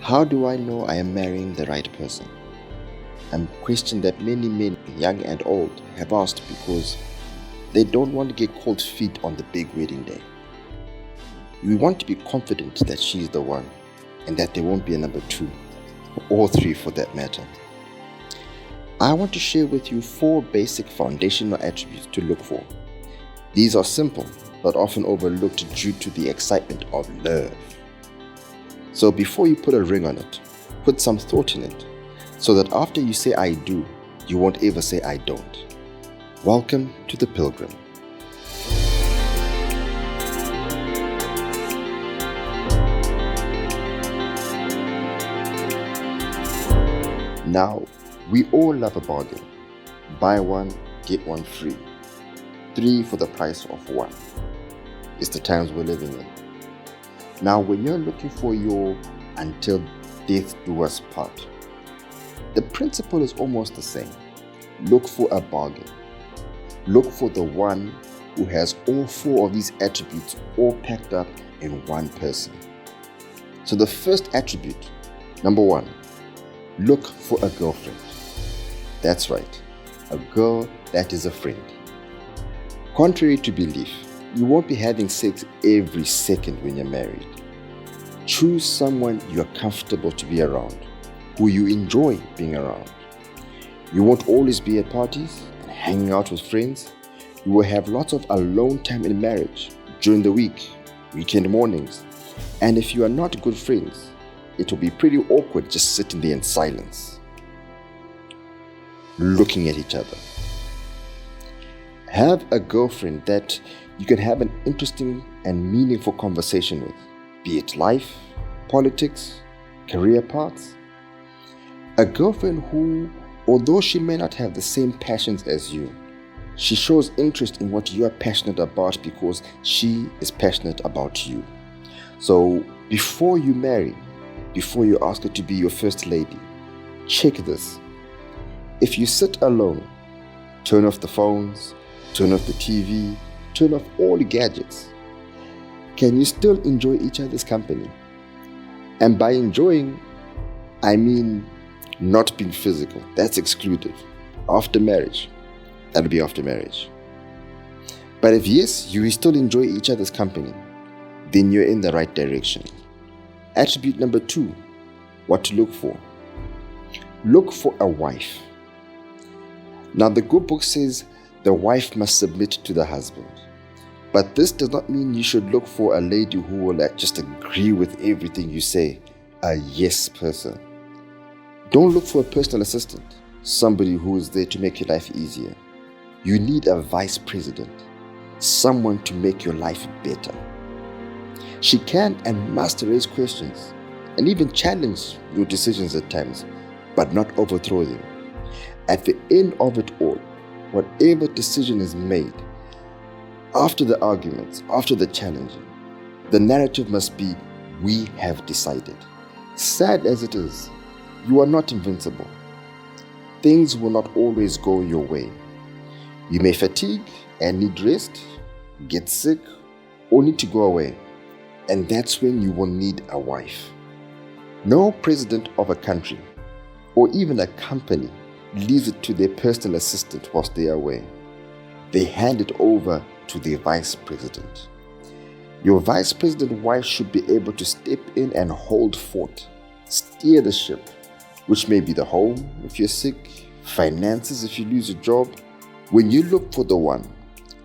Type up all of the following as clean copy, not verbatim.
How do I know I am marrying the right person? A question that many men, young and old, have asked because they don't want to get cold feet on the big wedding day. We want to be confident that she's the one and that there won't be a number two, or three for that matter. I want to share with you 4 basic foundational attributes to look for. These are simple but often overlooked due to the excitement of love. So before you put a ring on it, put some thought in it, so that after you say I do, you won't ever say I don't. Welcome to the Pilgrim. Now, we all love a bargain. Buy one, get one free. 3 for the price of 1. It's the times we're living in. Now, when you're looking for your until death do us part, the principle is almost the same. Look for a bargain. Look for the one who has all 4 of these attributes all packed up in one person. So the first attribute, number 1, look for a girlfriend. That's right, a girl that is a friend. Contrary to belief, you won't be having sex every second when you're married. Choose someone you're comfortable to be around, who you enjoy being around. You won't always be at parties and hanging out with friends. You will have lots of alone time in marriage during the week, weekend mornings. And if you are not good friends, it will be pretty awkward just sitting there in silence, looking at each other. Have a girlfriend that you can have an interesting and meaningful conversation with, be it life, politics, career paths. A girlfriend who, although she may not have the same passions as you, she shows interest in what you are passionate about because she is passionate about you. So before you marry, before you ask her to be your first lady, check this. If you sit alone, turn off the phones, turn off the TV, turn off all the gadgets. Can you still enjoy each other's company? And by enjoying, I mean not being physical. That's excluded. After marriage, that'll be after marriage. But if yes, you will still enjoy each other's company, then you're in the right direction. Attribute number 2, what to look for. Look for a wife. Now the good book says the wife must submit to the husband. But this does not mean you should look for a lady who will just agree with everything you say, a yes person. Don't look for a personal assistant, somebody who is there to make your life easier. You need a vice president, someone to make your life better. She can and must raise questions and even challenge your decisions at times, but not overthrow them. At the end of it all, whatever decision is made, after the arguments, after the challenging, the narrative must be, we have decided. Sad as it is, you are not invincible. Things will not always go your way. You may fatigue and need rest, get sick, or need to go away. And that's when you will need a wife. No president of a country, or even a company, leaves it to their personal assistant whilst they are away. They hand it over to their vice president. Your vice president wife should be able to step in and hold fort, steer the ship, which may be the home if you're sick, finances if you lose your job. When you look for the one,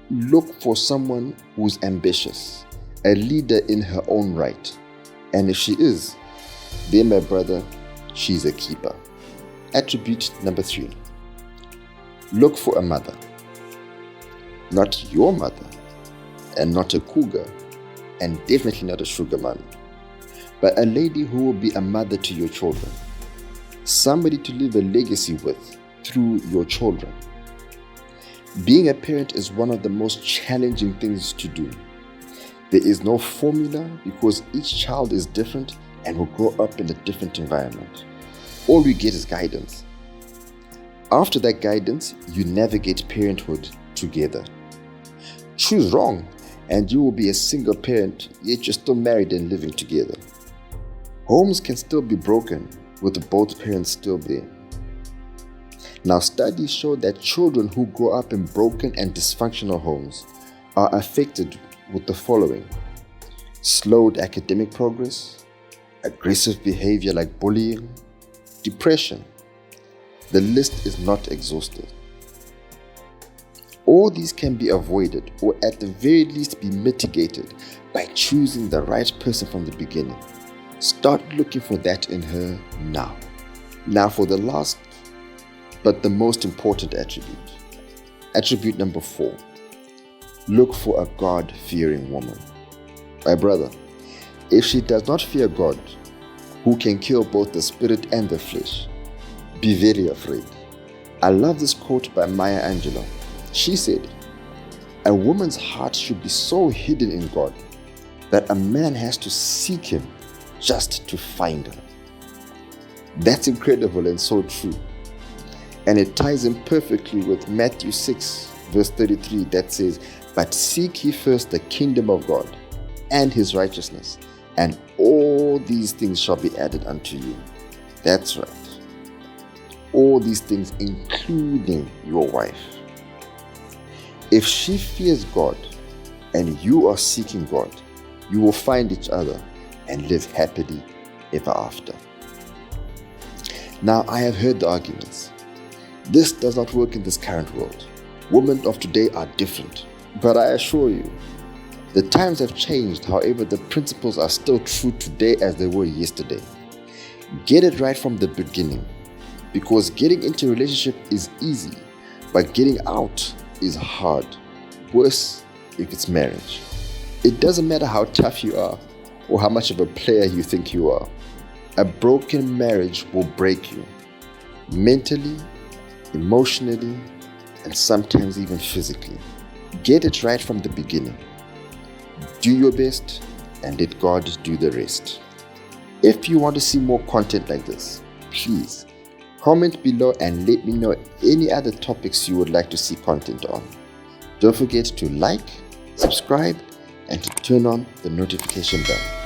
look for someone who's ambitious, a leader in her own right. And if she is, then my brother, she's a keeper. Attribute number 3. Look for a mother. Not your mother, and not a cougar, and definitely not a sugar mommy, but a lady who will be a mother to your children. Somebody to leave a legacy with through your children. Being a parent is one of the most challenging things to do. There is no formula because each child is different and will grow up in a different environment. All we get is guidance. After that guidance, you navigate parenthood together. Choose wrong and you will be a single parent, yet you're still married and living together. Homes can still be broken with both parents still there. Now, studies show that children who grow up in broken and dysfunctional homes are affected with the following: slowed academic progress, aggressive behavior like bullying, depression. The list is not exhaustive. All these can be avoided, or at the very least be mitigated, by choosing the right person from the beginning. Start looking for that in her now. Now for the last but the most important attribute. Attribute number 4. Look for a God-fearing woman. My brother, if she does not fear God, who can kill both the spirit and the flesh, be very afraid. I love this quote by Maya Angelou. She said, "A woman's heart should be so hidden in God that a man has to seek him just to find her." That's incredible and so true. And it ties in perfectly with Matthew 6 verse 33 that says, "But seek ye first the kingdom of God and his righteousness, and all these things shall be added unto you." That's right. All these things, including your wife. If she fears God and you are seeking God, you will find each other and live happily ever after. Now, I have heard the arguments. This does not work in this current world. Women of today are different. But I assure you, the times have changed. However, the principles are still true today as they were yesterday. Get it right from the beginning, because getting into a relationship is easy, but getting out is hard. Worse if it's marriage. It doesn't matter how tough you are or how much of a player you think you are. A broken marriage will break you mentally, emotionally, and sometimes even physically. Get it right from the beginning. Do your best and let God do the rest. If you want to see more content like this, please comment below and let me know any other topics you would like to see content on. Don't forget to like, subscribe, and to turn on the notification bell.